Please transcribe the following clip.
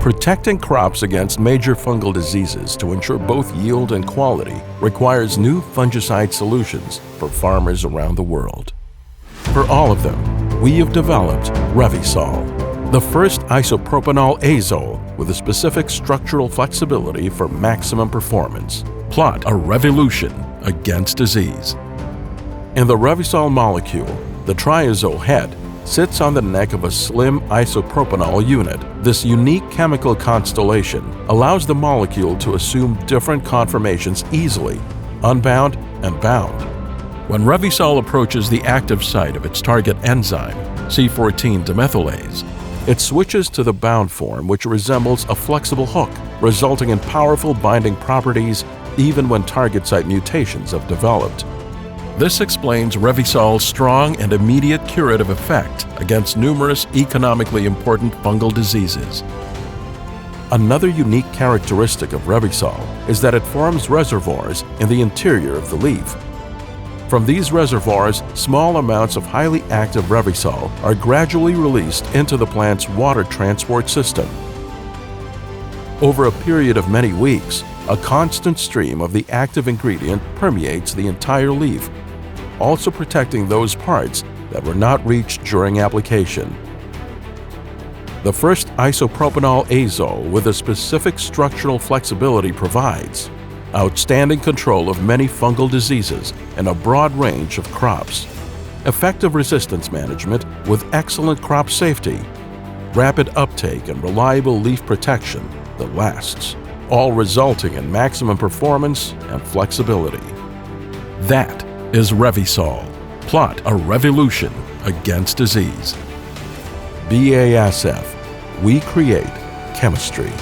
Protecting crops against major fungal diseases to ensure both yield and quality requires new fungicide solutions for farmers around the world. For all of them, we have developed Revysol, the first isopropanol azole with a specific structural flexibility for maximum performance. Plot a revolution against disease. In the Revysol molecule, the triazole head sits on the neck of a slim isopropanol unit. This unique chemical constellation allows the molecule to assume different conformations easily, unbound and bound. When Revysol approaches the active site of its target enzyme, C14-demethylase, it switches to the bound form, which resembles a flexible hook, resulting in powerful binding properties even when target site mutations have developed. This explains Revysol's strong and immediate curative effect against numerous economically important fungal diseases. Another unique characteristic of Revysol is that it forms reservoirs in the interior of the leaf. From these reservoirs, small amounts of highly active Revysol are gradually released into the plant's water transport system. Over a period of many weeks, a constant stream of the active ingredient permeates the entire leaf, also protecting those parts that were not reached during application. The first isopropanol azole with a specific structural flexibility provides outstanding control of many fungal diseases and a broad range of crops, effective resistance management with excellent crop safety, rapid uptake and reliable leaf protection that lasts, all resulting in maximum performance and flexibility. That is Revysol. Plot a revolution against disease. BASF. We create chemistry.